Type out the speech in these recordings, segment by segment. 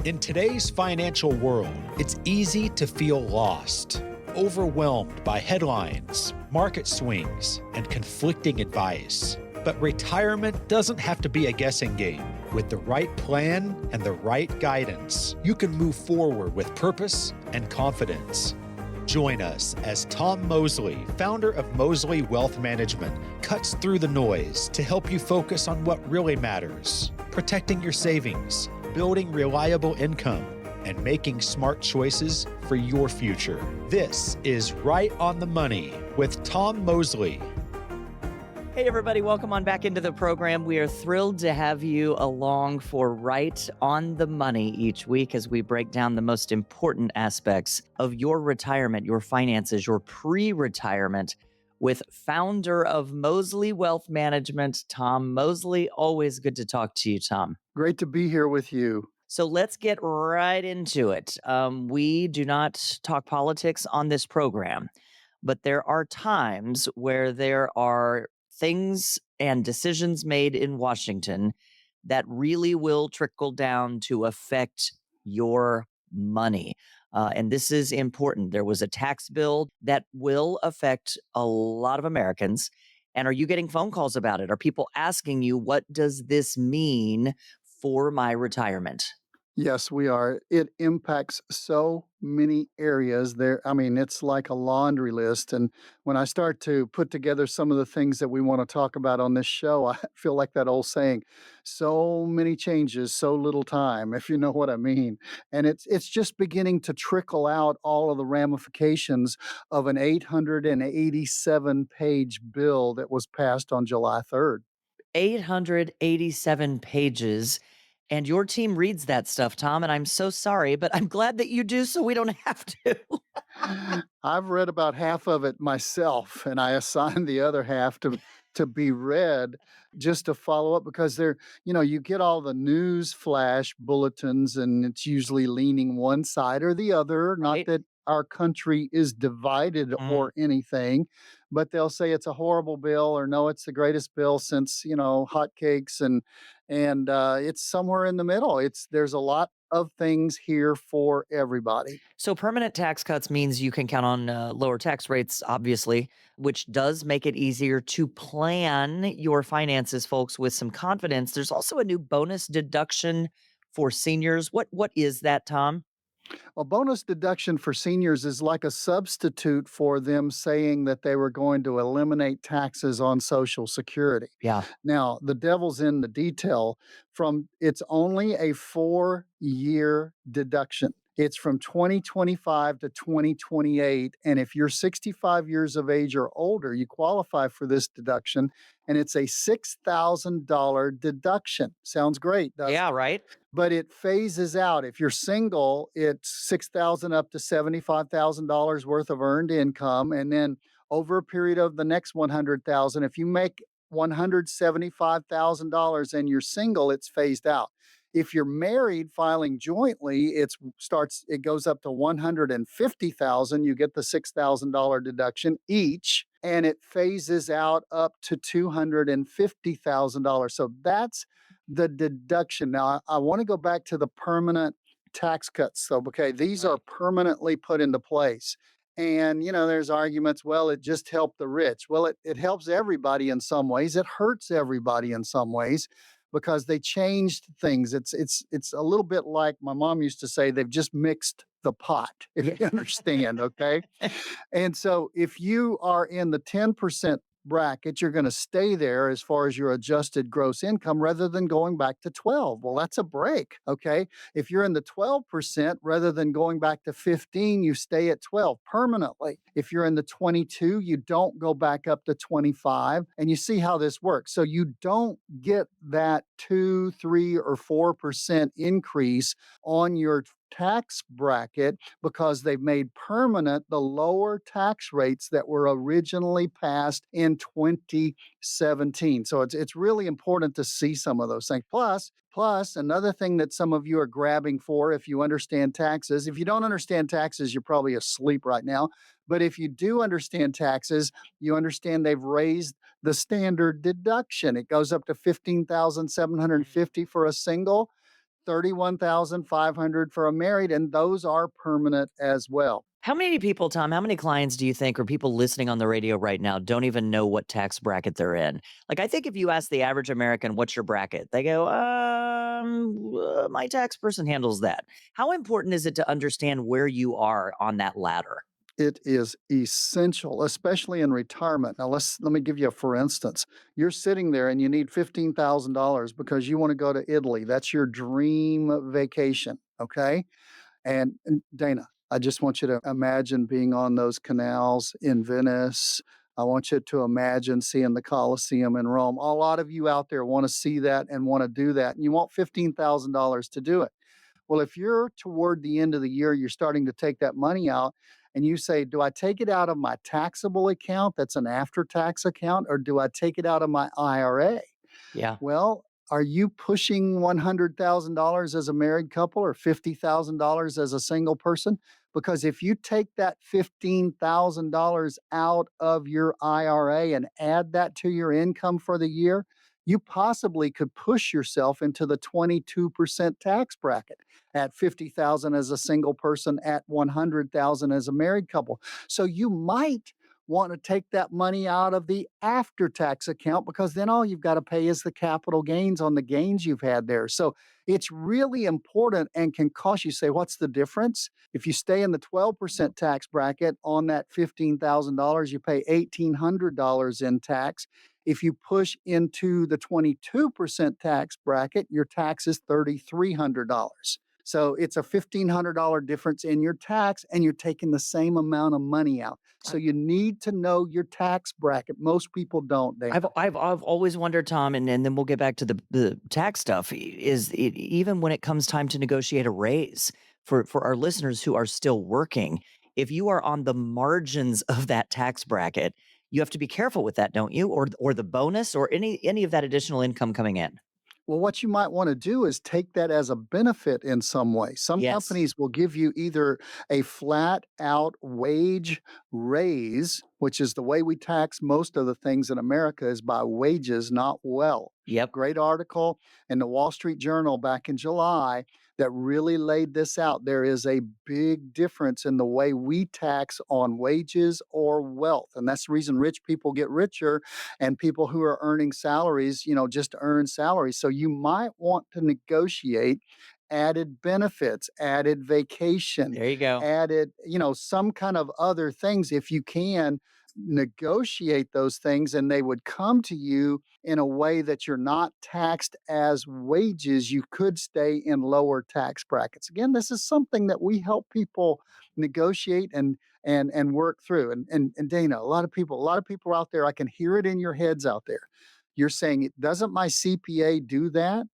In today's financial world, it's easy to feel lost, overwhelmed by headlines, market swings, and conflicting advice. But retirement doesn't have to be a guessing game. With the right plan and the right guidance, you can move forward with purpose and confidence. Join us as Tom Mosley, founder of Mosley Wealth Management, cuts through the noise to help you focus on what really matters: protecting your savings, building reliable income, and making smart choices for your future. This is Right on the Money with Tom Mosley. Hey, everybody. Welcome on back into the program. We are thrilled to have you along for Right on the Money each week as we break down the most important aspects of your retirement, your finances, your pre-retirement with founder of Mosley Wealth Management, Tom Mosley. Always good to talk to you, Tom. Great to be here with you. So let's get right into it. We do not talk politics on this program, but there are times where there are things and decisions made in Washington that really will trickle down to affect your money. And this is important. There was a tax bill that will affect a lot of Americans. And are you getting phone calls about it? Are people asking you, what does this mean for my retirement? Yes, we are. It impacts so many areas there. I mean, it's like a laundry list. And when I start to put together some of the things that we want to talk about on this show, I feel like that old saying, so many changes, so little time, if you know what I mean. And it's just beginning to trickle out all of the ramifications of an 887-page bill that was passed on July 3rd. 887 pages. And your team reads that stuff, Tom, and I'm so sorry, but I'm glad that you do so we don't have to. I've read about half of it myself, and I assigned the other half to be read just to follow up because you get all the news flash bulletins, and it's usually leaning one side or the other. Not Right. that our country is divided or anything, but they'll say it's a horrible bill, or no, it's the greatest bill since hotcakes, and it's somewhere in the middle. There's a lot of things here for everybody. So permanent tax cuts means you can count on lower tax rates, obviously, which does make it easier to plan your finances, folks, with some confidence. There's also a new bonus deduction for seniors. What is that, Tom? A bonus deduction for seniors is like a substitute for them saying that they were going to eliminate taxes on Social Security. Yeah. Now, the devil's in the detail. It's only a 4-year deduction. It's from 2025 to 2028. And if you're 65 years of age or older, you qualify for this deduction. And it's a $6,000 deduction. Sounds great, doesn't it? Yeah, right. But it phases out. If you're single, it's $6,000 up to $75,000 worth of earned income. And then over a period of the next 100,000, if you make $175,000 and you're single, it's phased out. If you're married filing jointly, it goes up to $150,000. You get the $6,000 deduction each, and it phases out up to $250,000. So that's the deduction. Now, I want to go back to the permanent tax cuts. So, okay, these are permanently put into place. And, there's arguments, well, it just helped the rich. Well, it helps everybody in some ways. It hurts everybody in some ways because they changed things. It's a little bit like my mom used to say, they've just mixed the pot, if you understand, okay? And so if you are in the 10% bracket, you're going to stay there as far as your adjusted gross income rather than going back to 12. Well, that's a break, okay? If you're in the 12%, rather than going back to 15, you stay at 12 permanently. If you're in the 22, you don't go back up to 25, and you see how this works. So you don't get that 2, 3, or 4% increase on your tax bracket because they've made permanent the lower tax rates that were originally passed in 2017. So it's really important to see some of those things. Plus, another thing that some of you are grabbing for, if you understand taxes, if you don't understand taxes, you're probably asleep right now. But if you do understand taxes, you understand they've raised the standard deduction. It goes up to $15,750 for a single, $31,500 for a married, and those are permanent as well. How many people, Tom, how many clients do you think, or people listening on the radio right now, don't even know what tax bracket they're in? Like, I think if you ask the average American, what's your bracket? They go, my tax person handles that. How important is it to understand where you are on that ladder? It is essential, especially in retirement. Now, let me give you a for instance. You're sitting there and you need $15,000 because you want to go to Italy. That's your dream vacation, okay? And Dana, I just want you to imagine being on those canals in Venice. I want you to imagine seeing the Colosseum in Rome. A lot of you out there want to see that and want to do that, and you want $15,000 to do it. Well, if you're toward the end of the year, you're starting to take that money out, and you say, do I take it out of my taxable account? That's an after tax account, or do I take it out of my IRA? Yeah. Well, are you pushing $100,000 as a married couple or $50,000 as a single person? Because if you take that $15,000 out of your IRA and add that to your income for the year, you possibly could push yourself into the 22% tax bracket at 50,000 as a single person, at 100,000 as a married couple. So you might want to take that money out of the after tax account, because then all you've got to pay is the capital gains on the gains you've had there. So it's really important and can cost you. Say, what's the difference? If you stay in the 12% tax bracket on that $15,000, you pay $1,800 in tax. If you push into the 22% tax bracket, your tax is $3,300. So it's a $1,500 difference in your tax, and you're taking the same amount of money out. So you need to know your tax bracket. Most people don't. I've always wondered, Tom, and then we'll get back to the tax stuff. Is it, even when it comes time to negotiate a raise for our listeners who are still working, if you are on the margins of that tax bracket, you have to be careful with that, don't you? Or the bonus, or any of that additional income coming in. Well, what you might want to do is take that as a benefit in some way. Some Yes. companies will give you either a flat out wage raise, which is the way we tax most of the things in America, is by wages, not wealth. Yep. Great article in the Wall Street Journal back in July that really laid this out. There is a big difference in the way we tax on wages or wealth. And that's the reason rich people get richer and people who are earning salaries, just earn salaries. So you might want to negotiate added benefits, added vacation, There you go. added, some kind of other things. If you can negotiate those things, and they would come to you in a way that you're not taxed as wages, you could stay in lower tax brackets. Again, this is something that we help people negotiate and work through. And Dana, a lot of people out there, I can hear it in your heads out there. You're saying, doesn't my CPA do that?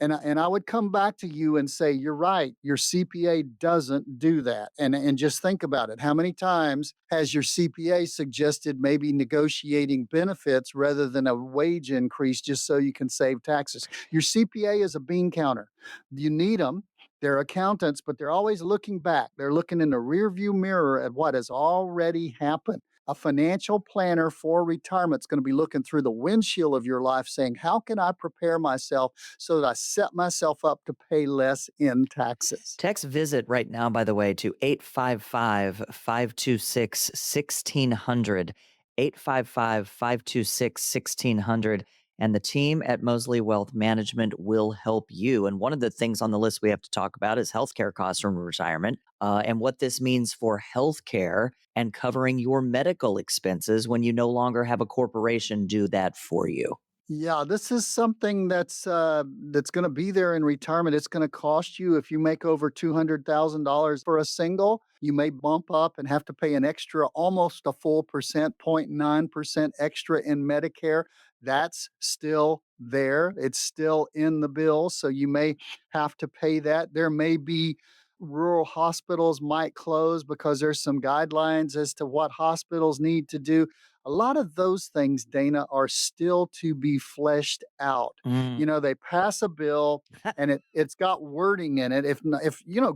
And I would come back to you and say, you're right, your CPA doesn't do that. And just think about it. How many times has your CPA suggested maybe negotiating benefits rather than a wage increase just so you can save taxes? Your CPA is a bean counter. You need them. They're accountants, but they're always looking back. They're looking in the rearview mirror at what has already happened. A financial planner for retirement is going to be looking through the windshield of your life saying, how can I prepare myself so that I set myself up to pay less in taxes? Text visit right now, by the way, to 855-526-1600, 855-526-1600, and the team at Mosley Wealth Management will help you. And one of the things on the list we have to talk about is healthcare costs from retirement, and what this means for healthcare and covering your medical expenses when you no longer have a corporation do that for you. Yeah, this is something that's going to be there in retirement. It's going to cost you, if you make over $200,000 for a single, you may bump up and have to pay an extra, almost a full percent, 0.9% extra in Medicare. That's still there. It's still in the bill, so you may have to pay that. There may be rural hospitals might close because there's some guidelines as to what hospitals need to do. A lot of those things, Dana, are still to be fleshed out. They pass a bill and it's got wording in it. If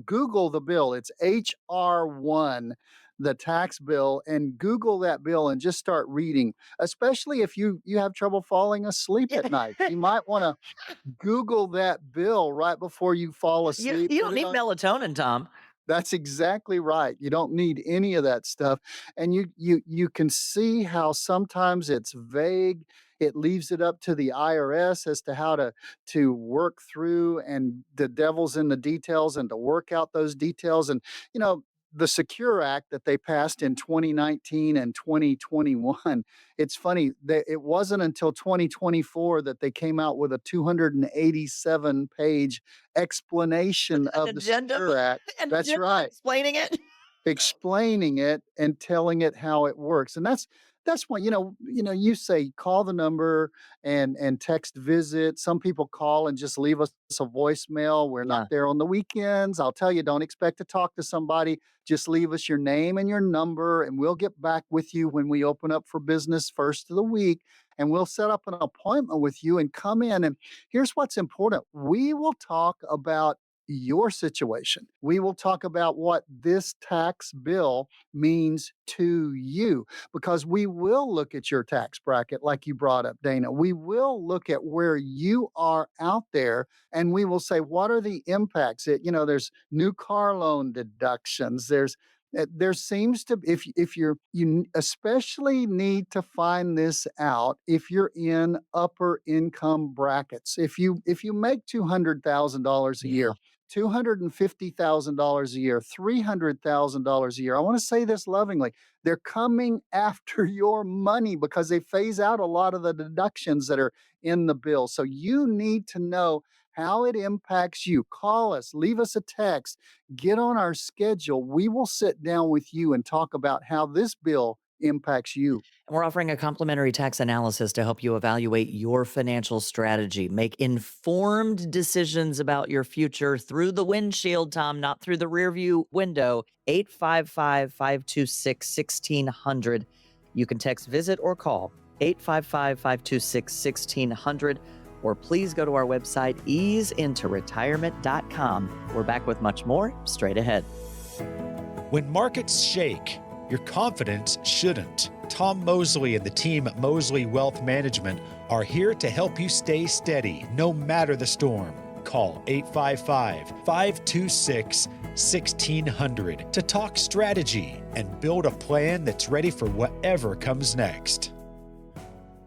Google the bill, it's HR1 the tax bill and Google that bill and just start reading, especially if you have trouble falling asleep at night. You might want to Google that bill right before you fall asleep. You Put don't it need on. melatonin, Tom. That's exactly right. You don't need any of that stuff. And you can see how sometimes it's vague. It leaves it up to the IRS as to how to work through, and the devil's in the details, and to work out those details. And you know, the Secure Act that they passed in 2019 and 2021, it's funny that it wasn't until 2024 that they came out with a 287-page explanation An of the addendum, Secure Act. an That's addendum right. explaining it. Explaining it and telling it how it works. And that's what, you say call the number and text visit. Some people call and just leave us a voicemail. We're not Yeah. there on the weekends. I'll tell you, don't expect to talk to somebody. Just leave us your name and your number, and we'll get back with you when we open up for business first of the week. And we'll set up an appointment with you and come in. And here's what's important: we will talk about your situation. We will talk about what this tax bill means to you, because we will look at your tax bracket, like you brought up, Dana. We will look at where you are out there, and we will say, what are the impacts? There's new car loan deductions. There seems to, if you especially need to find this out if you're in upper income brackets. If you make $200,000 a year, $250,000 a year, $300,000 a year. I want to say this lovingly. They're coming after your money because they phase out a lot of the deductions that are in the bill. So you need to know how it impacts you. Call us, leave us a text, get on our schedule. We will sit down with you and talk about how this bill impacts you. And we're offering a complimentary tax analysis to help you evaluate your financial strategy, make informed decisions about your future through the windshield, Tom, not through the rearview window. 855-526-1600. You can text visit or call 855-526-1600, or please go to our website, easeintoretirement.com. We're back with much more straight ahead. When markets shake, your confidence shouldn't. Tom Mosley and the team at Mosley Wealth Management are here to help you stay steady no matter the storm. Call 855-526-1600 to talk strategy and build a plan that's ready for whatever comes next.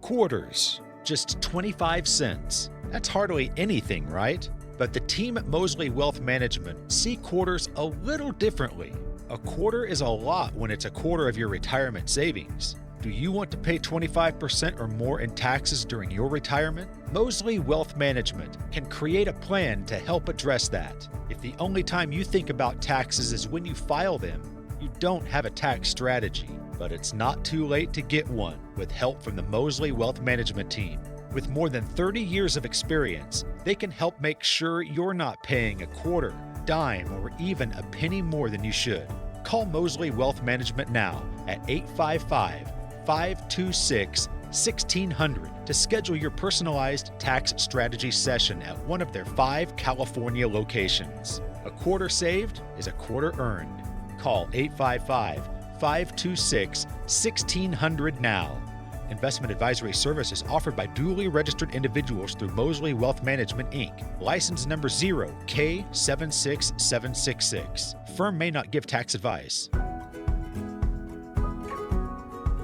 Quarters, just 25 cents. That's hardly anything, right? But the team at Mosley Wealth Management see quarters a little differently. A quarter is a lot when it's a quarter of your retirement savings. Do you want to pay 25% or more in taxes during your retirement? Mosley Wealth Management can create a plan to help address that. If the only time you think about taxes is when you file them, you don't have a tax strategy. But it's not too late to get one with help from the Mosley Wealth Management team. With more than 30 years of experience, they can help make sure you're not paying a quarter, dime, or even a penny more than you should. Call Mosley Wealth Management now at 855-526-1600 to schedule your personalized tax strategy session at one of their 5 California locations. A quarter saved is a quarter earned. Call 855-526-1600 now. Investment advisory services offered by duly registered individuals through Mosley Wealth Management, Inc., license number 0K76766. Firm may not give tax advice.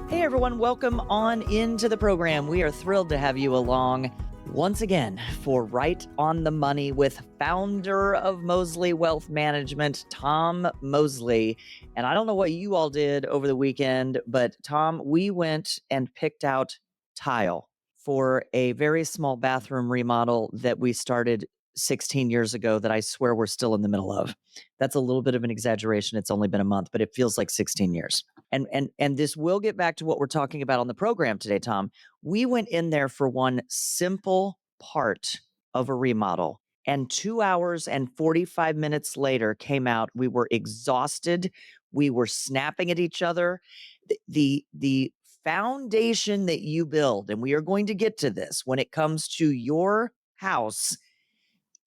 Hey everyone, welcome on into the program. We are thrilled to have you along once again for Right on the Money with founder of Mosley Wealth Management, Tom Mosley. And I don't know what you all did over the weekend, but Tom, we went and picked out tile for a very small bathroom remodel that we started 16 years ago that I swear we're still in the middle of. That's a little bit of an exaggeration. It's only been a month, but it feels like 16 years. And this will get back to what we're talking about on the program today, Tom. We went in there for one simple part of a remodel, and 2 hours and 45 minutes later came out. We were exhausted. We were snapping at each other. The foundation that you build, and we are going to get to this when it comes to your house,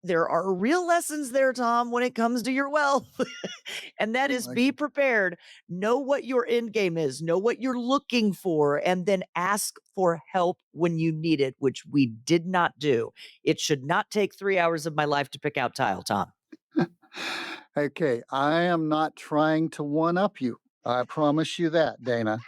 there are real lessons there, Tom, when it comes to your wealth. And that is Like, be prepared. Know what your end game is, know what you're looking for, and then ask for help when you need it, which we did not do. It should not take 3 hours of my life to pick out tile, Tom. okay, I am not trying to one up you. I promise you that, Dana.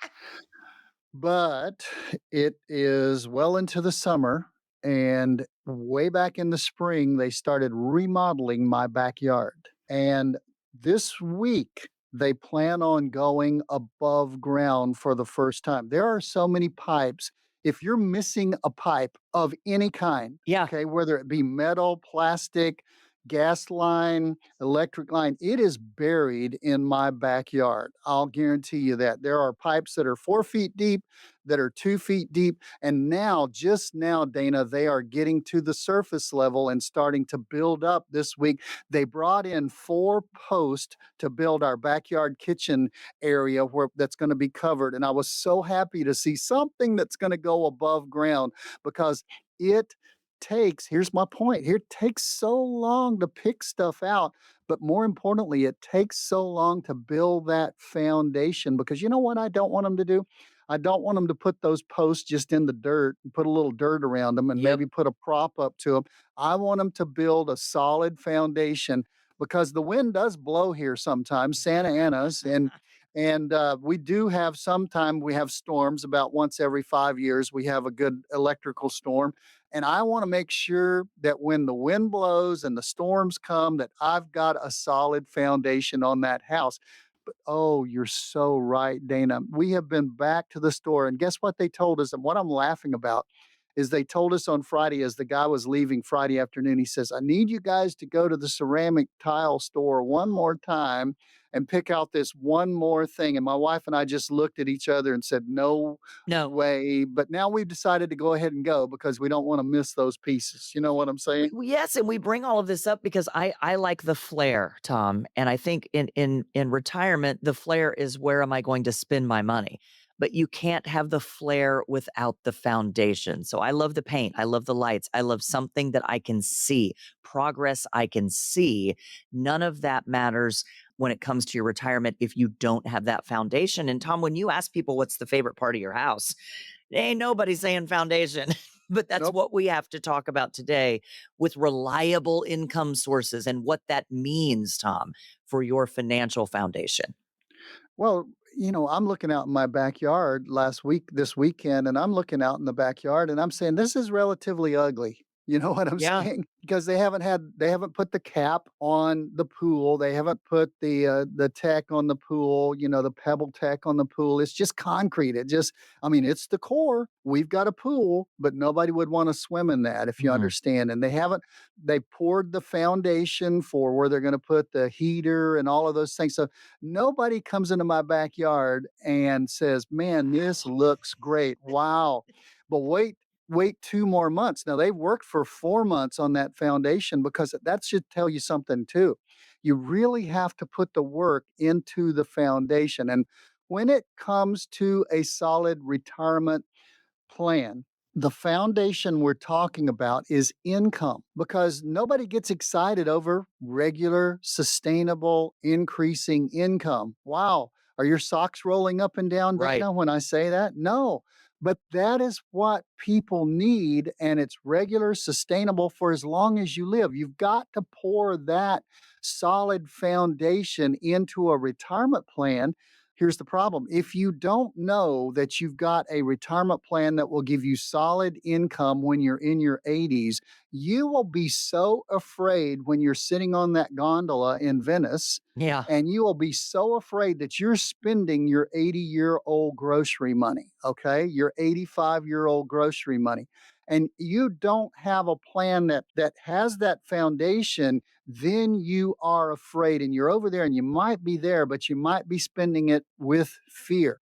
But it is well into the summer, and way back in the spring, they started remodeling my backyard. And this week, they plan on going above ground for the first time. There are so many pipes. If you're missing a pipe of any kind, Yeah. okay, whether it be metal, plastic, gas line, electric line, it is buried in my backyard. I'll guarantee you that. There are pipes that are 4 feet deep, that are 2 feet deep. And now, just now, Dana, they are getting to the surface level and starting to build up this week. They brought in 4 posts to build our backyard kitchen area where that's going to be covered. And I was so happy to see something that's going to go above ground because it takes, here's my point, here it takes so long to pick stuff out, but more importantly, it takes so long to build that foundation because you know what I don't want them to do? I don't want them to put those posts just in the dirt and put a little dirt around them and Yep. maybe put a prop up to them. I want them to build a solid foundation because the wind does blow here sometimes, Santa Ana's, and we do have sometime we have storms about once every 5 years. We have a good electrical storm, and I want to make sure that when the wind blows and the storms come, that I've got a solid foundation on that house. But oh, you're so right, Dana. We have been back to the store, and guess what they told us? And what I'm laughing about is they told us on Friday as the guy was leaving Friday afternoon, he says, I need you guys to go to the ceramic tile store one more time and pick out this one more thing. And my wife and I just looked at each other and said, no No. way. But now we've decided to go ahead and go because we don't want to miss those pieces. You know what I'm saying? Yes, and we bring all of this up because I like the flair, Tom, and I think in retirement, the flair is where am I going to spend my money? But you can't have the flair without the foundation. So I love the paint, I love the lights, I love something that I can see, progress I can see. None of that matters when it comes to your retirement if you don't have that foundation. And Tom, when you ask people what's the favorite part of your house, ain't nobody saying foundation. But that's Nope. what we have to talk about today with reliable income sources and what that means, Tom, for your financial foundation. Well, I'm looking out in my backyard this weekend, and I'm looking out in the backyard and I'm saying, this is relatively ugly. You know what I'm Yeah. saying? Because they haven't put the cap on the pool. They haven't put the tech on the pool, the pebble tech on the pool. It's just concrete. I mean, it's the core. We've got a pool, but nobody would want to swim in that if you Mhm. understand. And they poured the foundation for where they're going to put the heater and all of those things. So nobody comes into my backyard and says, "Man, this looks great. Wow." But wait 2 more months. Now they've worked for 4 months on that foundation because that should tell you something too. You really have to put the work into the foundation. And when it comes to a solid retirement plan, the foundation we're talking about is income because nobody gets excited over regular, sustainable, increasing income. Wow. Are your socks rolling up and down, Right. Dana, when I say that? No. But that is what people need, and it's regular, sustainable for as long as you live. You've got to pour that solid foundation into a retirement plan. Here's the problem. If you don't know that you've got a retirement plan that will give you solid income when you're in your 80s, you will be so afraid when you're sitting on that gondola in Venice, Yeah. and you will be so afraid that you're spending your 80-year-old grocery money, okay? Your 85-year-old grocery money. And you don't have a plan that has that foundation, then you are afraid and you're over there and you might be there, but you might be spending it with fear.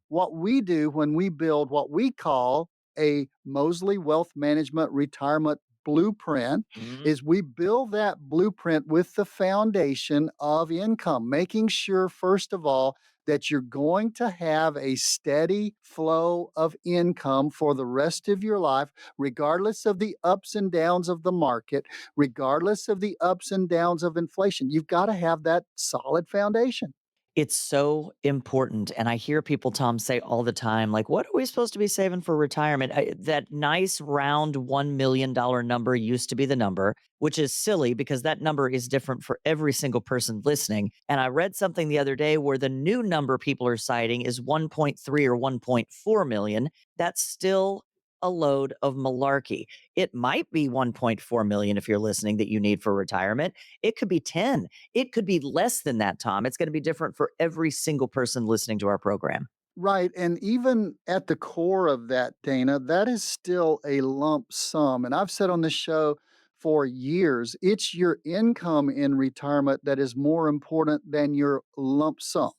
What we do when we build what we call a Mosley Wealth Management Retirement Blueprint Mhm. is we build that blueprint with the foundation of income, making sure, first of all, that you're going to have a steady flow of income for the rest of your life, regardless of the ups and downs of the market, regardless of the ups and downs of inflation. You've got to have that solid foundation. It's so important. And I hear people, Tom, say all the time, like, what are we supposed to be saving for retirement? That nice round $1 million number used to be the number, which is silly because that number is different for every single person listening. And I read something the other day where the new number people are citing is 1.3 or 1.4 million. That's still a load of malarkey. It might be 1.4 million if you're listening that you need for retirement. It could be 10. It could be less than that, Tom. It's going to be different for every single person listening to our program. Right. And even at the core of that, Dana, that is still a lump sum. And I've said on this show for years, it's your income in retirement that is more important than your lump sum.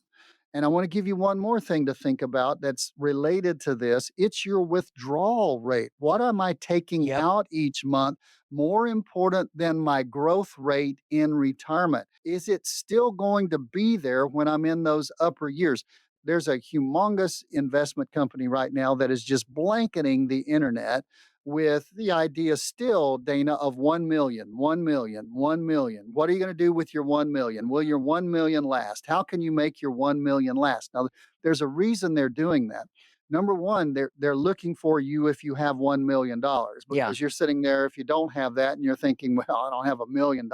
And I want to give you one more thing to think about that's related to this. It's your withdrawal rate. What am I taking Yep. out each month? More important than my growth rate in retirement. Is it still going to be there when I'm in those upper years? There's a humongous investment company right now that is just blanketing the internet with the idea still, Dana, of 1 million, 1 million, 1 million. What are you going to do with your 1 million? Will your 1 million last? How can you make your 1 million last? Now, there's a reason they're doing that. Number one, they're looking for you if you have $1 million Yeah. because you're sitting there if you don't have that and you're thinking, well, I don't have $1 million.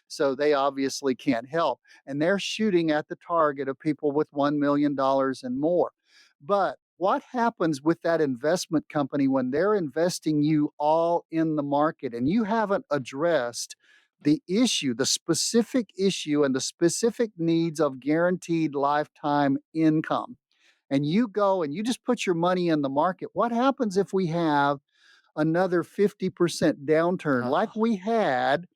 So they obviously can't help. And they're shooting at the target of people with $1 million and more. But what happens with that investment company when they're investing you all in the market and you haven't addressed the issue, the specific issue, and the specific needs of guaranteed lifetime income? And you go and you just put your money in the market. What happens if we have another 50% downturn like we had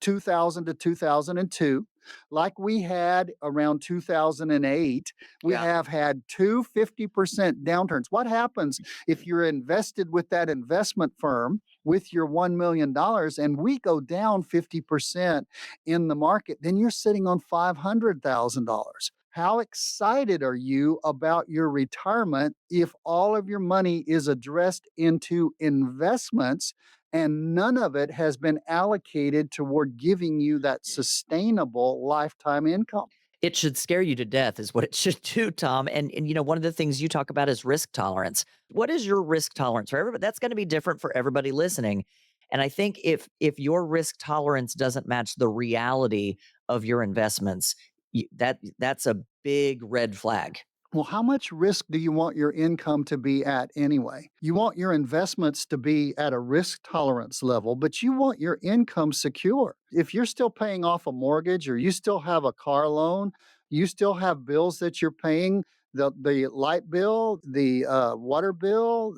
2000 to 2002, like we had around 2008? We Yeah. have had two 50% downturns. What happens if you're invested with that investment firm with your $1 million and we go down 50% in the market? Then you're sitting on $500,000. How excited are you about your retirement if all of your money is addressed into investments and none of it has been allocated toward giving you that sustainable lifetime income? It should scare you to death is what it should do, Tom. And one of the things you talk about is risk tolerance. What is your risk tolerance for everybody? That's going to be different for everybody listening. And I think if your risk tolerance doesn't match the reality of your investments, that's a big red flag. Well, how much risk do you want your income to be at anyway? You want your investments to be at a risk tolerance level, but you want your income secure. If you're still paying off a mortgage or you still have a car loan, you still have bills that you're paying, the light bill, the water bill,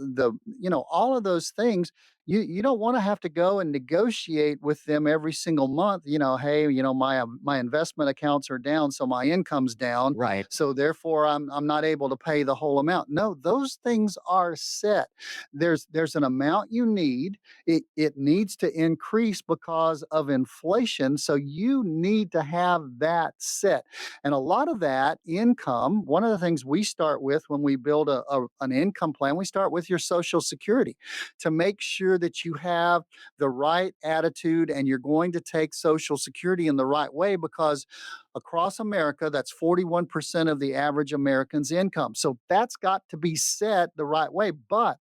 all of those things. You don't want to have to go and negotiate with them every single month. Hey, my investment accounts are down, so my income's down, Right. so therefore I'm not able to pay the whole amount. No, those things are set. There's an amount you need. It needs to increase because of inflation, so you need to have that set. And a lot of that income, one of the things we start with when we build an income plan, we start with your Social Security to make sure that you have the right attitude and you're going to take Social Security in the right way, because across America, that's 41% of the average American's income. So that's got to be set the right way. But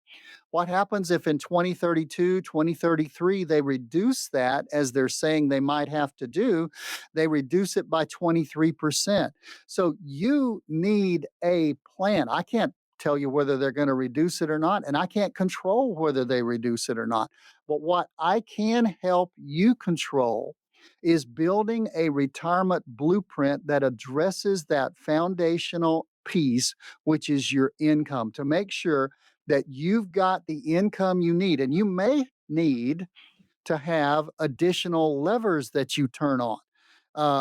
what happens if in 2032, 2033, they reduce that, as they're saying they might have to do? They reduce it by 23%. So you need a plan. I can't tell you whether they're going to reduce it or not, and I can't control whether they reduce it or not. But what I can help you control is building a retirement blueprint that addresses that foundational piece, which is your income, to make sure that you've got the income you need. And you may need to have additional levers that you turn on,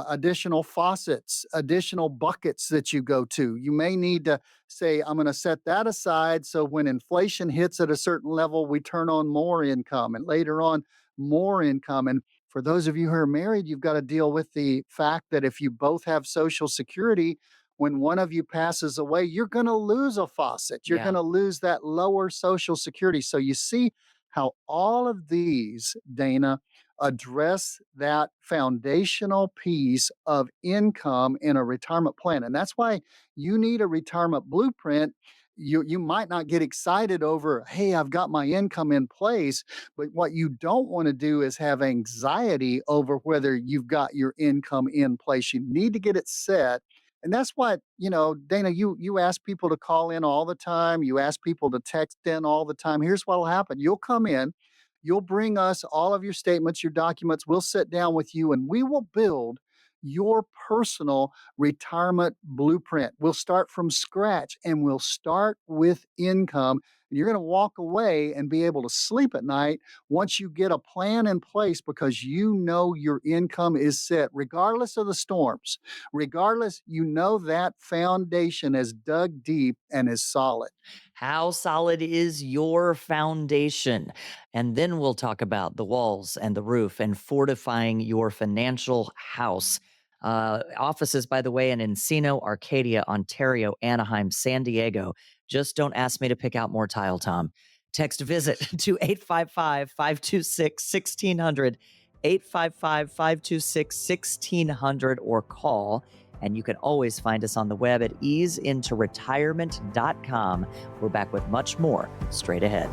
additional faucets, additional buckets that you go to. You may need to say, I'm going to set that aside so when inflation hits at a certain level, we turn on more income, and later on, more income. And for those of you who are married, you've got to deal with the fact that if you both have Social Security, when one of you passes away, you're going to lose a faucet. You're going Yeah. to lose that lower Social Security. So you see how all of these, Dana, address that foundational piece of income in a retirement plan. And that's why you need a retirement blueprint. You might not get excited over, hey, I've got my income in place, but what you don't want to do is have anxiety over whether you've got your income in place. You need to get it set. And that's what, Dana, you ask people to call in all the time. You ask people to text in all the time. Here's what'll happen. You'll come in, you'll bring us all of your statements, your documents. We'll sit down with you and we will build your personal retirement blueprint. We'll start from scratch and we'll start with income. And you're going to walk away and be able to sleep at night once you get a plan in place because you know your income is set, regardless of the storms. Regardless, you know that foundation is dug deep and is solid. How solid is your foundation? And then we'll talk about the walls and the roof and fortifying your financial house. Offices, by the way, in Encino, Arcadia, Ontario, Anaheim, San Diego. Just don't ask me to pick out more tile, Tom. Text visit to 855-526-1600, 855-526-1600, or call. And you can always find us on the web at easeintoretirement.com. We're back with much more straight ahead.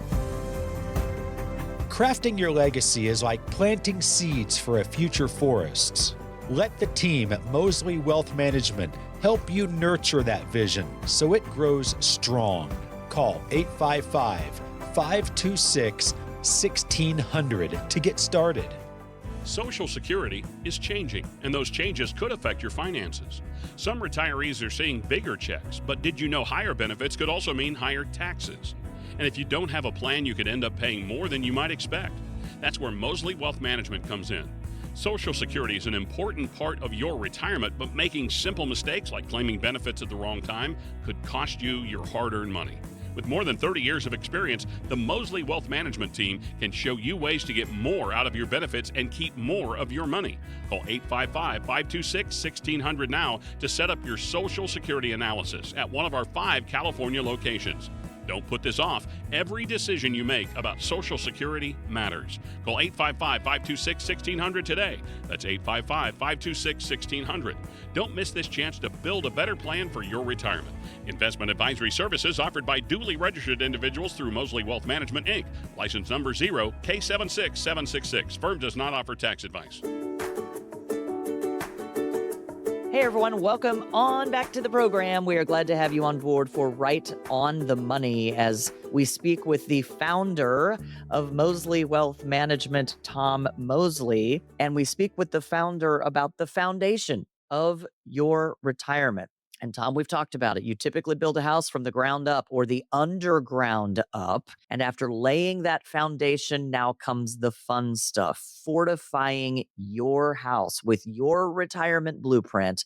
Crafting your legacy is like planting seeds for a future forest. Let the team at Mosley Wealth Management help you nurture that vision so it grows strong. Call 855-526-1600 to get started. Social Security is changing, and those changes could affect your finances. Some retirees are seeing bigger checks, but did you know higher benefits could also mean higher taxes? And if you don't have a plan, you could end up paying more than you might expect. That's where Mosley Wealth Management comes in. Social Security is an important part of your retirement, but making simple mistakes like claiming benefits at the wrong time could cost you your hard-earned money. With more than 30 years of experience, the Mosley Wealth Management team can show you ways to get more out of your benefits and keep more of your money. Call 855-526-1600 now to set up your Social Security analysis at one of our 5 California locations. Don't put this off. Every decision you make about Social Security matters. Call 855-526-1600 today. That's 855-526-1600. Don't miss this chance to build a better plan for your retirement. Investment advisory services offered by duly registered individuals through Mosley Wealth Management, Inc. License number 0K76766. Firm does not offer tax advice. Hey everyone, welcome on back to the program. We are glad to have you on board for Right on the Money as we speak with the founder of Mosley Wealth Management, Tom Mosley, and we speak with the founder about the foundation of your retirement. And Tom, we've talked about it. You typically build a house from the ground up or the underground up. And after laying that foundation, now comes the fun stuff, fortifying your house with your retirement blueprint,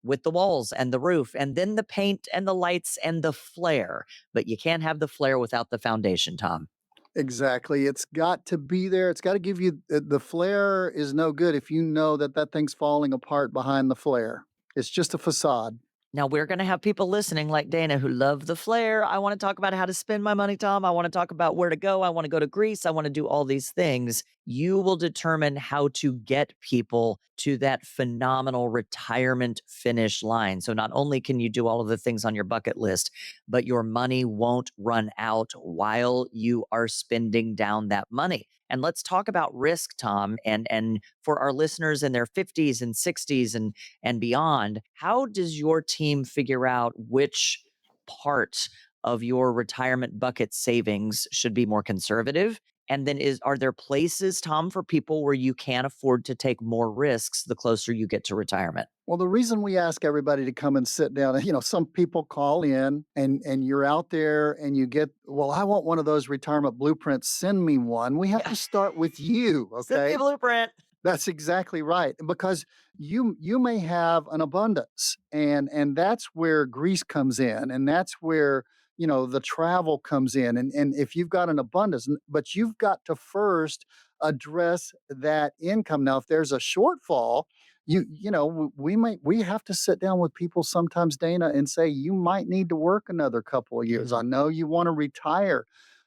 with the walls and the roof, and then the paint and the lights and the flair. But you can't have the flair without the foundation, Tom. Exactly. It's got to be there. It's got to give you the flair is no good if you know that thing's falling apart behind the flair. It's just a facade. Now, we're going to have people listening like Dana who love the flair. I want to talk about how to spend my money, Tom. I want to talk about where to go. I want to go to Greece. I want to do all these things. You will determine how to get people to that phenomenal retirement finish line. So not only can you do all of the things on your bucket list, but your money won't run out while you are spending down that money. And let's talk about risk, Tom, and for our listeners in their 50s and 60s and beyond, how does your team figure out which part of your retirement bucket savings should be more conservative? And then are there places, Tom, for people where you can afford to take more risks the closer you get to retirement? Well, the reason we ask everybody to come and sit down, some people call in and you're out there and you get, well, I want one of those retirement blueprints. Send me one. We have to start with you. Send me Okay. a blueprint. That's exactly right. Because you may have an abundance and that's where Greece comes in. And that's where, the travel comes in. And if you've got an abundance, but you've got to first address that income. Now, if there's a shortfall, we have to sit down with people sometimes, Dana, and say, you might need to work another couple of years. I know you want to retire,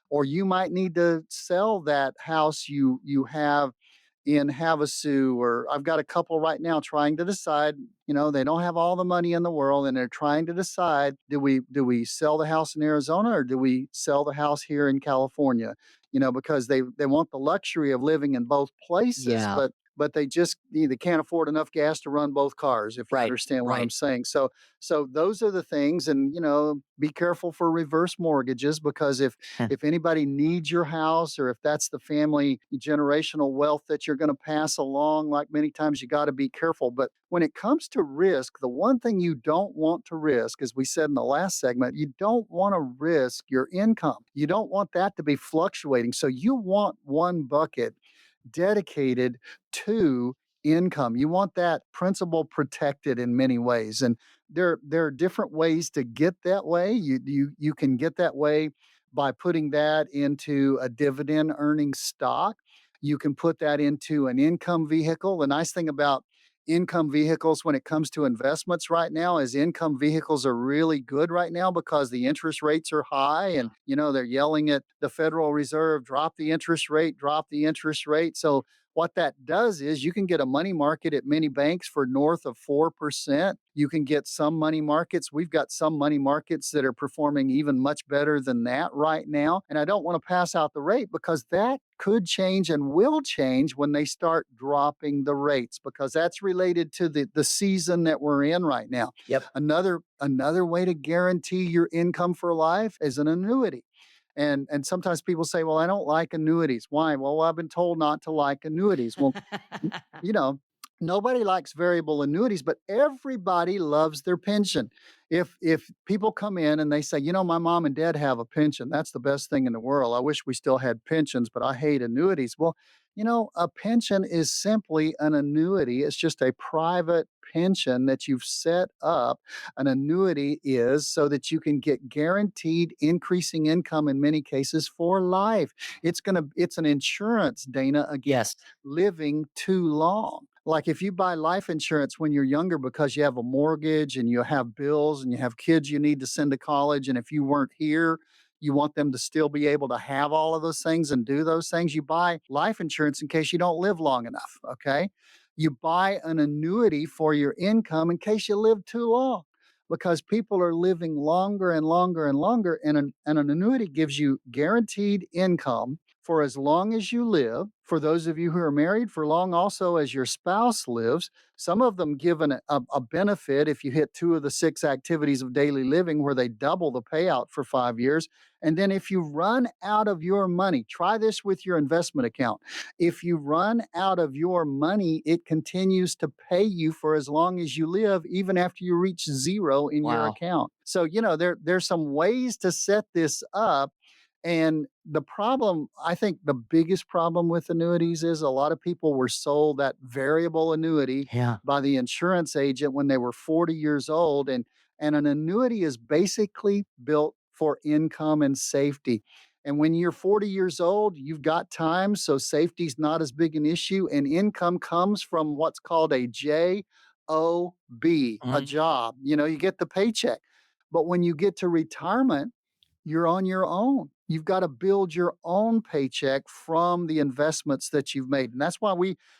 or you might need to sell that house you have in Havasu, or I've got a couple right now trying to decide, they don't have all the money in the world and they're trying to decide, do we sell the house in Arizona or do we sell the house here in California? Because they want the luxury of living in both places, Yeah. but they can't afford enough gas to run both cars, if you Right. understand what I'm Right. saying. So those are the things. And be careful for reverse mortgages, because if anybody needs your house, or if that's the family generational wealth that you're going to pass along, like many times, you got to be careful. But when it comes to risk, the one thing you don't want to risk, as we said in the last segment, you don't want to risk your income. You don't want that to be fluctuating. So you want one bucket dedicated to income. You want that principal protected in many ways. And there are different ways to get that way. You can get that way by putting that into a dividend earning stock. You can put that into an income vehicle. The nice thing about income vehicles when it comes to investments right now is income vehicles are really good right now because the interest rates are high, and they're yelling at the Federal Reserve, drop the interest rate, drop the interest rate. So what that does is you can get a money market at many banks for north of 4%. You can get some money markets. We've got some money markets that are performing even much better than that right now. And I don't want to pass out the rate, because that could change and will change when they start dropping the rates, because that's related to the season that we're in right now. Yep. Another way to guarantee your income for life is an annuity. And sometimes people say, well, I don't like annuities. Why? Well, I've been told not to like annuities. Well, you know, nobody likes variable annuities, but everybody loves their pension. If people come in and they say, my mom and dad have a pension, that's the best thing in the world. I wish we still had pensions, but I hate annuities. Well, a pension is simply an annuity. It's just a private pension that you've set up. An annuity is so that you can get guaranteed increasing income in many cases for life. It's an insurance, Dana, against Yes. living too long. Like if you buy life insurance when you're younger because you have a mortgage and you have bills and you have kids you need to send to college, and if you weren't here, you want them to still be able to have all of those things and do those things. You buy life insurance in case you don't live long enough, okay? You buy an annuity for your income in case you live too long, because people are living longer and longer and longer, and an annuity gives you guaranteed income for as long as you live. For those of you who are married, for long also as your spouse lives. Some of them give a benefit if you hit 2 of the 6 activities of daily living, where they double the payout for 5 years. And then if you run out of your money, try this with your investment account. If you run out of your money, it continues to pay you for as long as you live, even after you reach zero in your Wow. account. So, there's some ways to set this up. And the problem, I think the biggest problem with annuities is a lot of people were sold that variable annuity Yeah. by the insurance agent when they were 40 years old. And an annuity is basically built for income and safety. And when you're 40 years old, you've got time, so safety's not as big an issue. And income comes from what's called a JOB, a job. You get the paycheck. But when you get to retirement, you're on your own. You've got to build your own paycheck from the investments that you've made. And that's why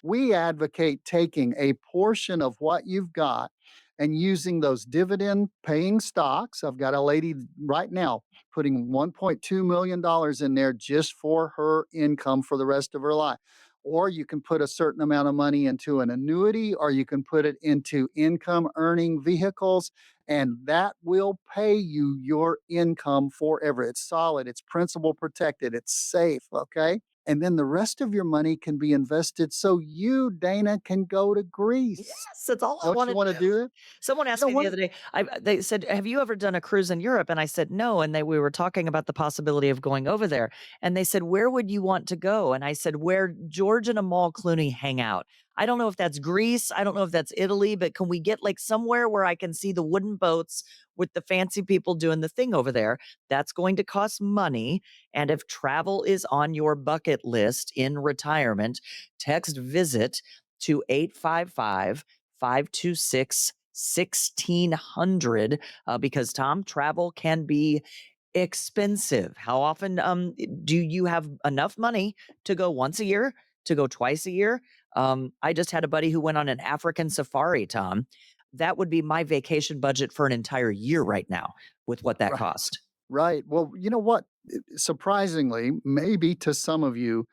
we advocate taking a portion of what you've got and using those dividend paying stocks. I've got a lady right now putting $1.2 million in there just for her income for the rest of her life. Or you can put a certain amount of money into an annuity, or you can put it into income earning vehicles, and that will pay you your income forever. It's solid, it's principal protected, it's safe, okay? And then the rest of your money can be invested so you, Dana, can go to Greece. Yes, that's all I Don't want you to want to do. do that? Someone asked me the other day, they said, have you ever done a cruise in Europe? And I said, no. And we were talking about the possibility of going over there. And they said, where would you want to go? And I said, where George and Amal Clooney hang out. I don't know if that's Greece. I don't know if that's Italy, but can we get like somewhere where I can see the wooden boats with the fancy people doing the thing over there? That's going to cost money. And if travel is on your bucket list in retirement, text visit to 855-526-1600 because Tom, travel can be expensive. How often do you have enough money to go once a year, to go twice a year? I just had a buddy who went on an African safari, Tom. That would be my vacation budget for an entire year right now with what that Right. cost. Right. Well, you know what? Surprisingly, maybe to some of you,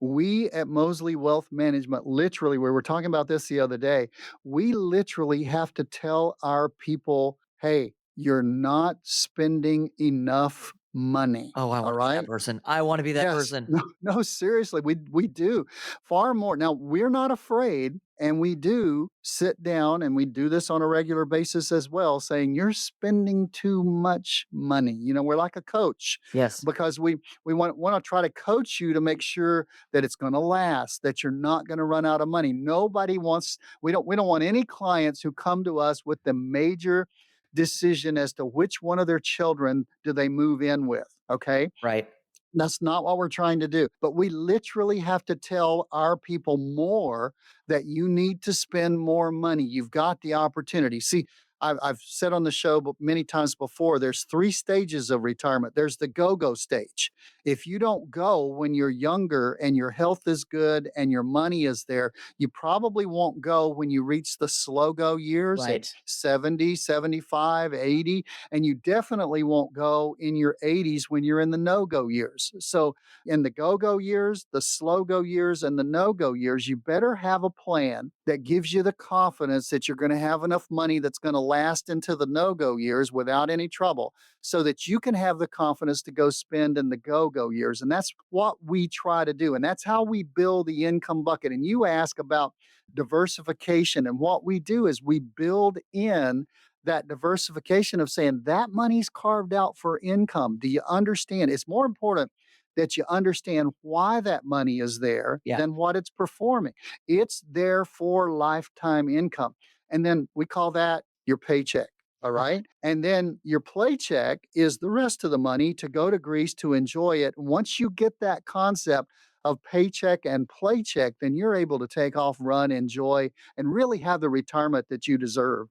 we at Mosley Wealth Management, literally, we were talking about this the other day, we literally have to tell our people, hey, you're not spending enough money. Oh, I All want to be that right. person. I want to be that Yes. person. No, no, seriously, we do far more. Now, we're not afraid, and we do sit down and we do this on a regular basis as well, saying you're spending too much money. We're like a coach Yes. because we want to try to coach you to make sure that it's going to last, that you're not going to run out of money. Nobody wants we don't want any clients who come to us with the major decision as to which one of their children do they move in with, okay? Right. That's not what we're trying to do. But we literally have to tell our people more that you need to spend more money. You've got the opportunity. See, I've said on the show many times before, there's three stages of retirement. There's the go-go stage. If you don't go when you're younger and your health is good and your money is there, you probably won't go when you reach the slow go years at Right. 70, 75, 80, and you definitely won't go in your 80s when you're in the no-go years. So in the go-go years, the slow-go years, and the no-go years, you better have a plan that gives you the confidence that you're going to have enough money that's going to last into the no-go years without any trouble so that you can have the confidence to go spend in the go-go years. And that's what we try to do. And that's how we build the income bucket. And you ask about diversification. And what we do is we build in that diversification of saying that money's carved out for income. Do you understand? It's more important that you understand why that money is there Yeah. than what it's performing. It's there for lifetime income. And then we call that your paycheck. All right. And then your playcheck is the rest of the money to go to Greece to enjoy it. Once you get that concept of paycheck and playcheck, then you're able to take off, run, enjoy, and really have the retirement that you deserve.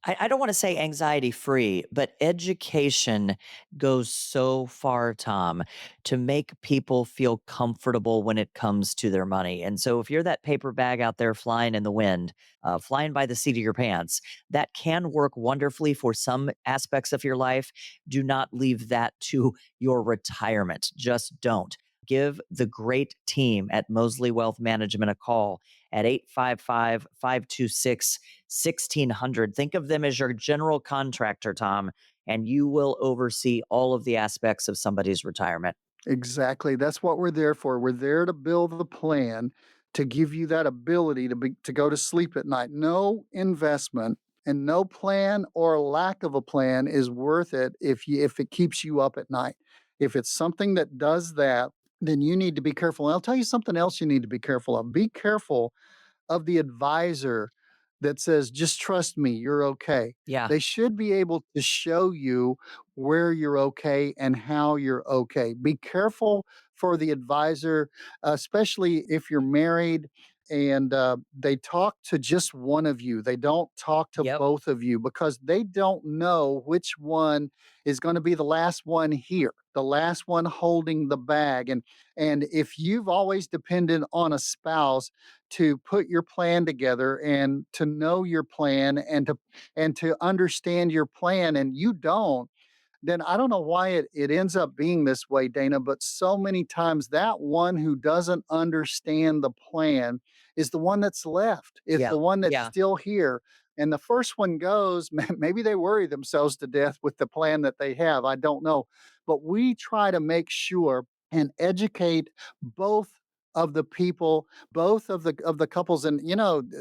I don't want to say anxiety free, but education goes so far, Tom, to make people feel comfortable when it comes to their money. And so if you're that paper bag out there flying in the wind, flying by the seat of your pants, that can work wonderfully for some aspects of your life. Do not leave that to your retirement. Just don't. Give the great team at Mosley Wealth Management a call at 855-526-1600. Think of them as your general contractor, Tom, and you will oversee all of the aspects of somebody's retirement. Exactly. That's what we're there for. We're there to build the plan to give you that ability to go to sleep at night. No investment and no plan or lack of a plan is worth it if it keeps you up at night. If it's something that does that, then you need to be careful. And I'll tell you something else you need to be careful of. Be careful of the advisor that says, just trust me, you're okay. Yeah. They should be able to show you where you're okay and how you're okay. Be careful for the advisor, especially if you're married and they talk to just one of you. They don't talk to Yep. both of you because they don't know which one is going to be the last one here, the last one holding the bag. And if you've always depended on a spouse to put your plan together and to know your plan and to understand your plan and you don't, then I don't know why it ends up being this way, Dana, but so many times that one who doesn't understand the plan is the one that's left. It's Yeah. the one that's Yeah. still here. And the first one goes, maybe they worry themselves to death with the plan that they have. I don't know. But we try to make sure and educate both of the people, both of the couples. And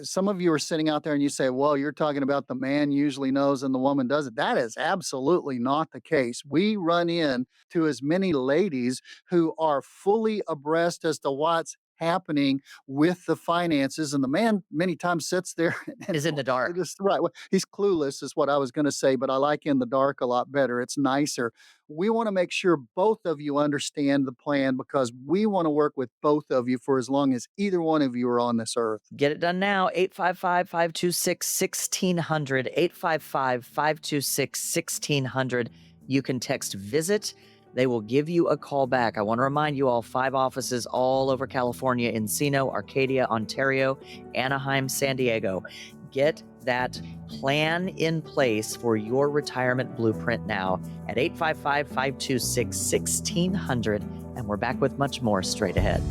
some of you are sitting out there and you say, well, you're talking about the man usually knows and the woman doesn't. That is absolutely not the case. We run in to as many ladies who are fully abreast as to what's happening with the finances. And the man many times sits there and Is in the dark. just right. Well, he's clueless, is what I was going to say, but I like in the dark a lot better. It's nicer. We want to make sure both of you understand the plan because we want to work with both of you for as long as either one of you are on this earth. Get it done now. 855-526-1600. 855-526-1600. You can text VISIT. They will give you a call back. I want to remind you all, 5 offices all over California: Encino, Arcadia, Ontario, Anaheim, San Diego. Get that plan in place for your retirement blueprint now at 855-526-1600. And we're back with much more straight ahead.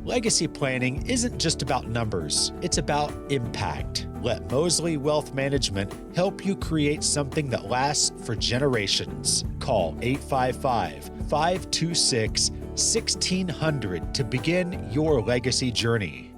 Legacy planning isn't just about numbers, it's about impact. Let 𝗤𝗠ley Wealth Management help you create something that lasts for generations. Call 855-526-1600 to begin your legacy journey.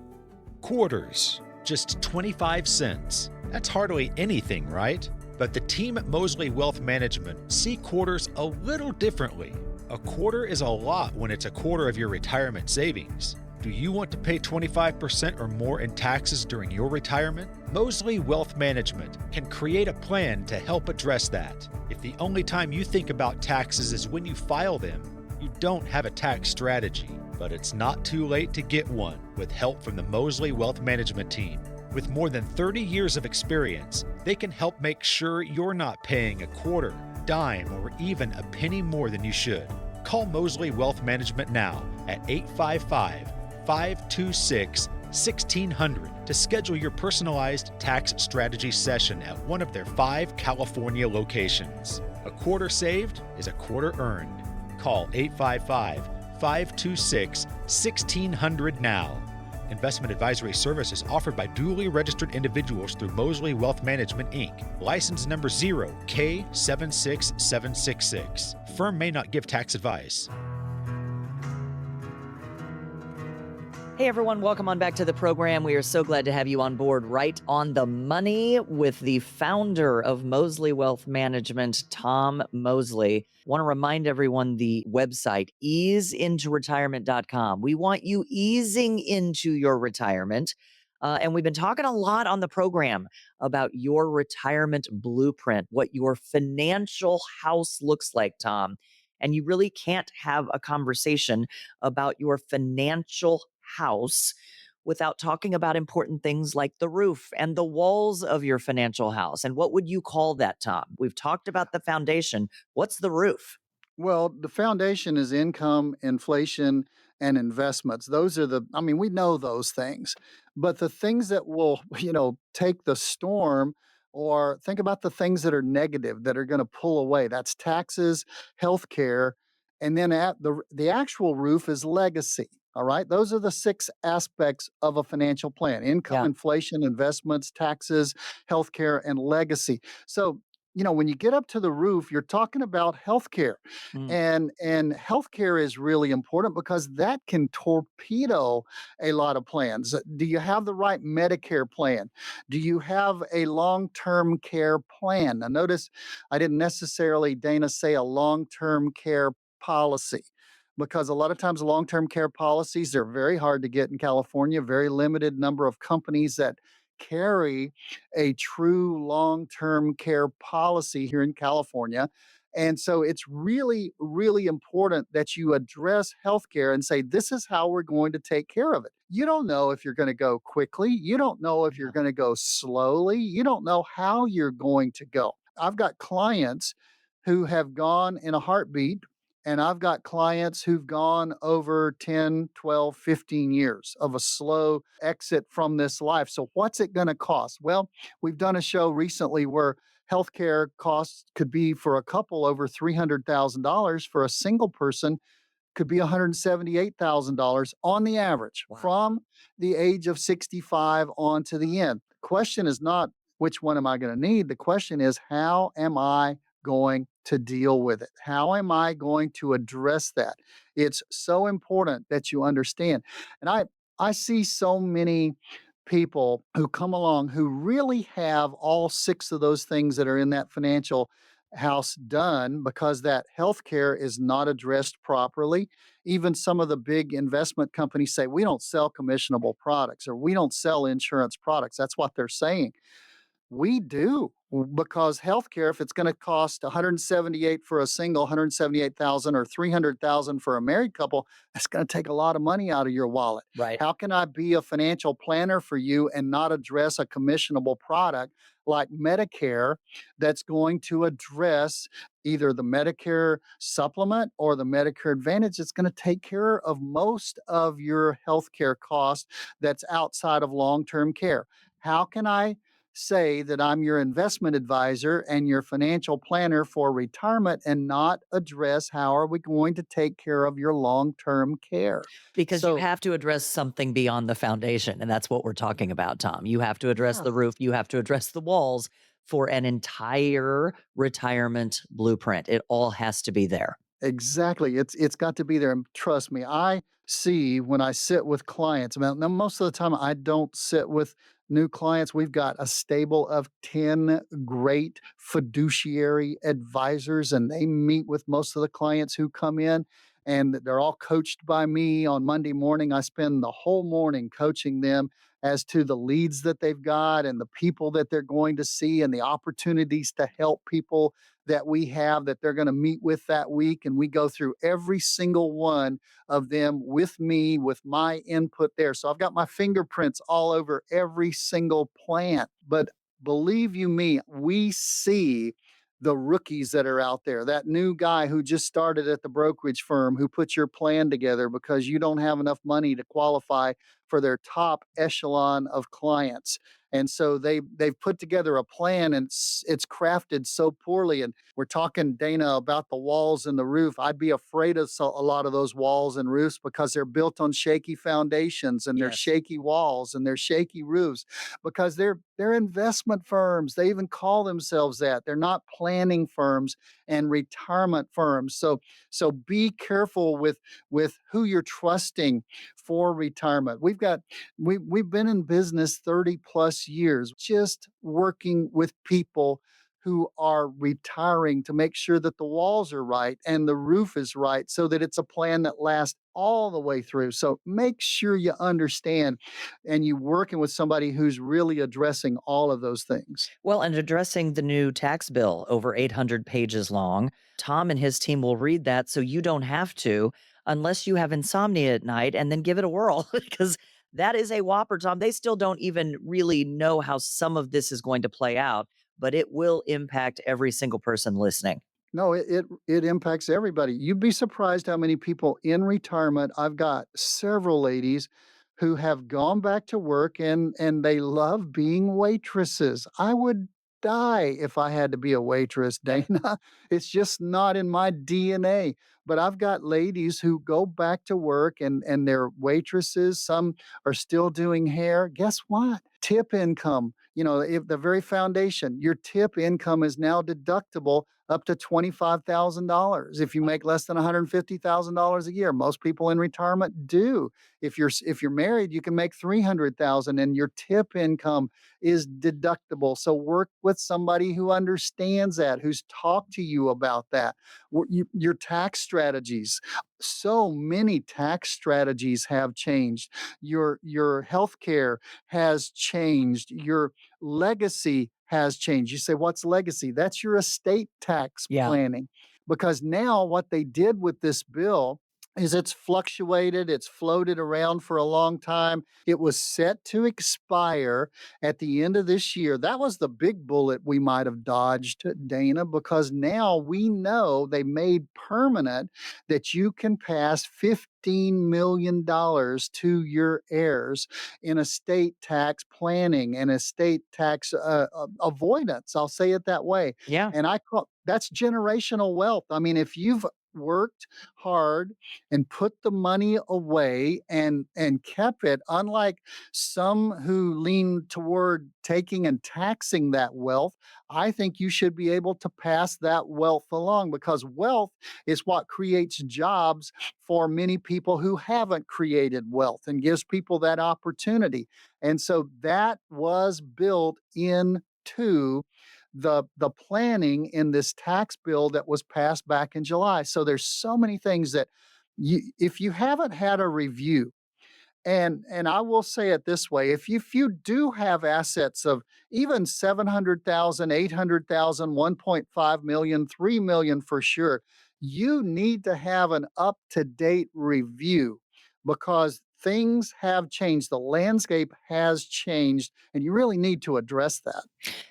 Quarters, just 25 cents. That's hardly anything, right? But the team at 𝗤𝗠ley Wealth Management see quarters a little differently. A quarter is a lot when it's a quarter of your retirement savings. Do you want to pay 25% or more in taxes during your retirement? 𝗤𝗠ley Wealth Management can create a plan to help address that. If the only time you think about taxes is when you file them, you don't have a tax strategy. But it's not too late to get one with help from the 𝗤𝗠ley Wealth Management team. With more than 30 years of experience, they can help make sure you're not paying a quarter, dime, or even a penny more than you should. Call 𝗤𝗠ley Wealth Management now at 855-526-1600 to schedule your personalized tax strategy session at one of their 5 California locations. A quarter saved is a quarter earned. Call 855-526-1600 now. Investment advisory services offered by duly registered individuals through 𝗤𝗠ley Wealth Management, Inc., license number 0K76766. Firm may not give tax advice. Hey everyone, welcome on back to the program. We are so glad to have you on board, right on the money, with the founder of 𝗤𝗠ley Wealth Management, Tom 𝗤𝗠ley. Want to remind everyone the website, easeintoretirement.com. We want you easing into your retirement. And we've been talking a lot on the program about your retirement blueprint, what your financial house looks like, Tom. And you really can't have a conversation about your financial house without talking about important things like the roof and the walls of your financial house. And what would you call that, Tom? We've talked about the foundation. What's the roof? Well, the foundation is income, inflation, and investments. Those are we know those things, but the things that will, take the storm, or think about the things that are negative that are going to pull away. That's taxes, healthcare, and then at the actual roof is legacy. All right. Those are the 6 aspects of a financial plan: income, Yeah. inflation, investments, taxes, healthcare, and legacy. So, when you get up to the roof, you're talking about healthcare. Mm. And healthcare is really important because that can torpedo a lot of plans. Do you have the right Medicare plan? Do you have a long-term care plan? Now, notice I didn't necessarily, Dana, say a long-term care policy, because a lot of times long-term care policies are very hard to get in California, very limited number of companies that carry a true long-term care policy here in California. And so it's really, really important that you address healthcare and say, this is how we're going to take care of it. You don't know if you're going to go quickly. You don't know if you're going to go slowly. You don't know how you're going to go. I've got clients who have gone in a heartbeat, and I've got clients who've gone over 10, 12, 15 years of a slow exit from this life. So what's it going to cost? Well, we've done a show recently where healthcare costs could be, for a couple, over $300,000. For a single person, could be $178,000 on the average. Wow. From the age of 65 on to the end. The question is not which one am I going to need? The question is, how am I going to deal with it? How am I going to address that? It's so important that you understand. And I see so many people who come along who really have all 6 of those things that are in that financial house done because that healthcare is not addressed properly. Even some of the big investment companies say, we don't sell commissionable products or we don't sell insurance products. That's what they're saying. We do, because healthcare, if it's going to cost 178 for a single, 178,000 or 300,000 for a married couple, that's going to take a lot of money out of your wallet. Right. How can I be a financial planner for you and not address a commissionable product like Medicare that's going to address either the Medicare supplement or the Medicare Advantage? It's going to take care of most of your healthcare costs that's outside of long-term care. How can I say that I'm your investment advisor and your financial planner for retirement and not address how are we going to take care of your long-term care? Because you So have to address something beyond the foundation, and that's what we're talking about, Tom. You have to address yeah, the roof, you have to address the walls for an entire retirement blueprint. It all has to be there. exactly. It's got to be there. And trust me, I see when I sit with clients. Now, most of the time I don't sit with new clients. We've got a stable of 10 great fiduciary advisors, and they meet with most of the clients who come in. And they're all coached by me on Monday morning. I spend the whole morning coaching them as to the leads that they've got and the people that they're going to see and the opportunities to help people that we have that they're going to meet with that week. And we go through every single one of them with me, with my input there. So I've got my fingerprints all over every single plant. But believe you me, we see the rookies that are out there, that new guy who just started at the brokerage firm who put your plan together because you don't have enough money to qualify for their top echelon of clients. And so they've put together a plan, and it's crafted so poorly. And we're talking, Dana, about the walls and the roof. I'd be afraid of a lot of those walls and roofs because they're built on shaky foundations and they're Yes. shaky walls and they're shaky roofs because they're investment firms. They even call themselves that. They're not planning firms and retirement firms. So be careful with who you're trusting for retirement. We've been in business 30 plus years, just working with people who are retiring to make sure that the walls are right and the roof is right so that it's a plan that lasts all the way through. So make sure you understand and you working with somebody who's really addressing all of those things. Well, and addressing the new tax bill, over 800 pages long, Tom and his team will read that so you don't have to, unless you have insomnia at night, and then give it a whirl because that is a whopper, Tom. They still don't even really know how some of this is going to play out, but it will impact every single person listening. No, it impacts everybody. You'd be surprised how many people in retirement. I've got several ladies who have gone back to work and they love being waitresses. I would die if I had to be a waitress, Dana. It's just not in my DNA. But I've got ladies who go back to work and they're waitresses. Some are still doing hair. Guess what? Tip income. If the very foundation, your tip income is now deductible up to $25,000 if you make less than $150,000 a year. Most people in retirement do. If you're married, you can make $300,000 and your tip income is deductible. So work with somebody who understands that, who's talked to you about that. Your tax strategies. So many tax strategies have changed. Your healthcare has changed. Your legacy has changed. You say, what's legacy? That's your estate tax Yeah. planning. Because now what they did with this bill is it's fluctuated, it's floated around for a long time. It was set to expire at the end of this year. That was the big bullet we might have dodged, Dana, because now we know they made permanent that you can pass $15 million to your heirs in estate tax planning and estate tax avoidance. I'll say it that way. Yeah. And I call that's generational wealth. I mean, if you've worked hard and put the money away and kept it, unlike some who lean toward taking and taxing that wealth, I think you should be able to pass that wealth along because wealth is what creates jobs for many people who haven't created wealth and gives people that opportunity. And so that was built into the planning in this tax bill that was passed back in July. So there's so many things that if you haven't had a review, and I will say it this way, if you do have assets of even 700,000, 800,000, 1.5 million, 3 million for sure, you need to have an up-to-date review because things have changed. The landscape has changed, and you really need to address that.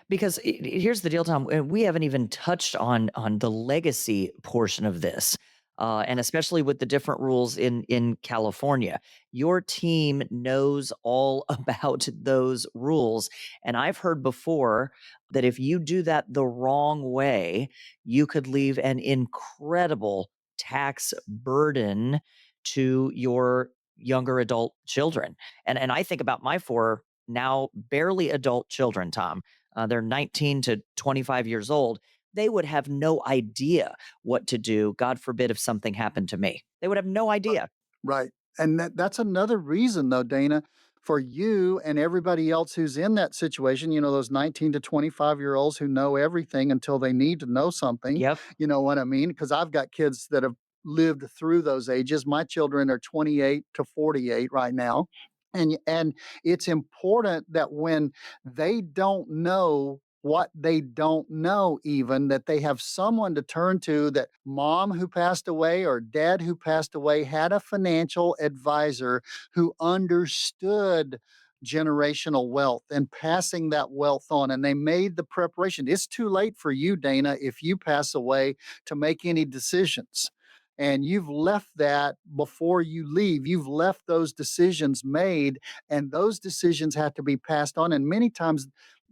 Because here's the deal, Tom. We haven't even touched on the legacy portion of this. And especially with the different rules in California, your team knows all about those rules. And I've heard before that if you do that the wrong way, you could leave an incredible tax burden to your younger adult children. And I think about my 4 now barely adult children, Tom. They're 19 to 25 years old. They would have no idea what to do, God forbid, if something happened to me. They would have no idea. Right. And that's another reason, though, Dana, for you and everybody else who's in that situation, those 19 to 25-year-olds who know everything until they need to know something. Yep. You know what I mean? Because I've got kids that have lived through those ages. My children are 28 to 48 right now. And it's important that when they don't know what they don't know, even that they have someone to turn to, that mom who passed away or dad who passed away had a financial advisor who understood generational wealth and passing that wealth on, and they made the preparation. It's too late for you, Dana, if you pass away, to make any decisions. And you've left that before you leave. You've left those decisions made, and those decisions have to be passed on. And many times,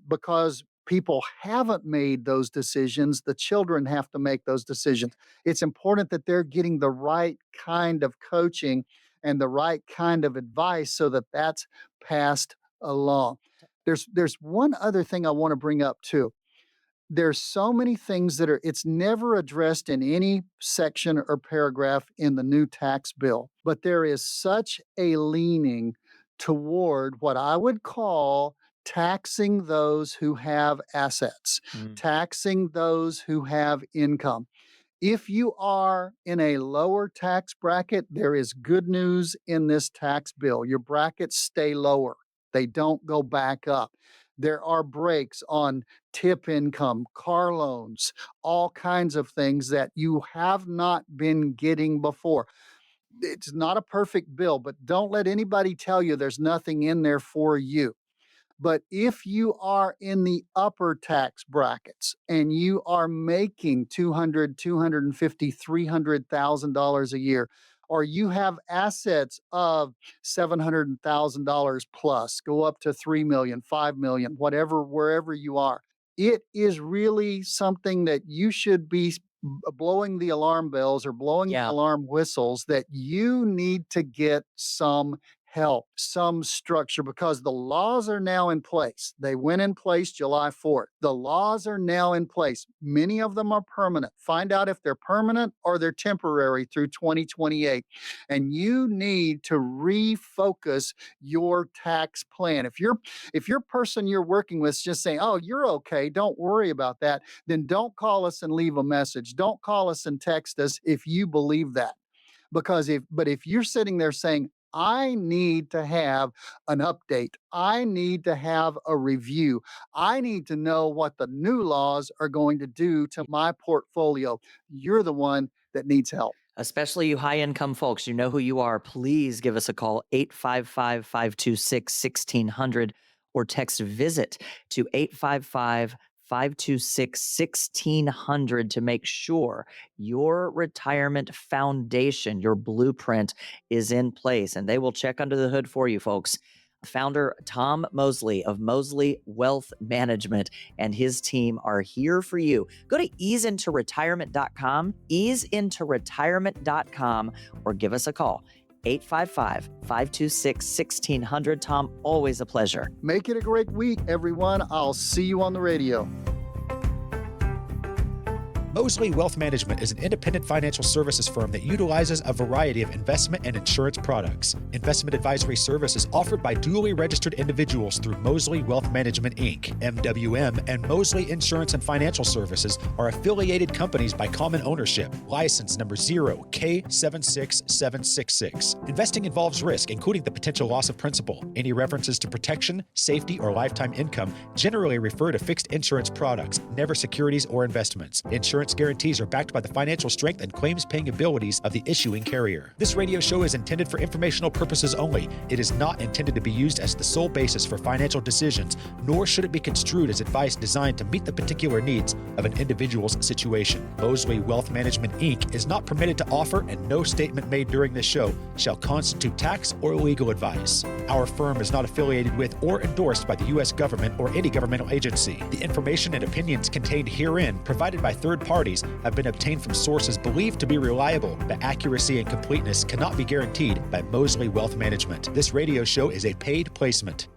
because people haven't made those decisions, the children have to make those decisions. It's important that they're getting the right kind of coaching and the right kind of advice so that that's passed along. There's one other thing I want to bring up too. There's so many things that it's never addressed in any section or paragraph in the new tax bill, but there is such a leaning toward what I would call taxing those who have assets, taxing those who have income. If you are in a lower tax bracket, there is good news in this tax bill. Your brackets stay lower. They don't go back up. There are breaks on tip income, car loans, all kinds of things that you have not been getting before. It's not a perfect bill, but don't let anybody tell you there's nothing in there for you. But if you are in the upper tax brackets and you are making $200,000, $250,000, $300,000 a year, or you have assets of $700,000 plus, go up to 3 million, 5 million, whatever, wherever you are, it is really something that you should be blowing the alarm bells or blowing the alarm whistles that you need to get some help, some structure, because the laws are now in place. They went in place July 4th. The laws are now in place. Many of them are permanent. Find out if they're permanent or they're temporary through 2028. And you need to refocus your tax plan. If your person you're working with is just saying, "Oh, you're okay, don't worry about that," then don't call us and leave a message. Don't call us and text us if you believe that. Because if you're sitting there saying, "I need to have an update. I need to have a review. I need to know what the new laws are going to do to my portfolio," you're the one that needs help. Especially you high-income folks, you know who you are. Please give us a call, 855-526-1600, or text VISIT to 855-526-1600 to make sure your retirement foundation, your blueprint, is in place. And they will check under the hood for you, folks. Founder Tom Mosley of Mosley Wealth Management and his team are here for you. Go to easeintoretirement.com, easeintoretirement.com, or give us a call, 855-526-1600. Tom, always a pleasure. Make it a great week, everyone. I'll see you on the radio. 𝗕𝗄𝗄 Wealth Management is an independent financial services firm that utilizes a variety of investment and insurance products. Investment advisory services offered by duly registered individuals through 𝗕𝗄𝗄 Wealth Management, Inc., MWM, and 𝗕𝗄𝗄 Insurance and Financial Services are affiliated companies by common ownership. License number 0K76766. Investing involves risk, including the potential loss of principal. Any references to protection, safety, or lifetime income generally refer to fixed insurance products, never securities or investments. Insurance guarantees are backed by the financial strength and claims-paying abilities of the issuing carrier. This radio show is intended for informational purposes only. It is not intended to be used as the sole basis for financial decisions, nor should it be construed as advice designed to meet the particular needs of an individual's situation. 𝗕𝗄𝗄 Wealth Management, Inc. is not permitted to offer, and no statement made during this show shall constitute tax or legal advice. Our firm is not affiliated with or endorsed by the U.S. government or any governmental agency. The information and opinions contained herein, provided by third parties, have been obtained from sources believed to be reliable, but accuracy and completeness cannot be guaranteed by 𝗕𝗄𝗄 Wealth Management. This radio show is a paid placement.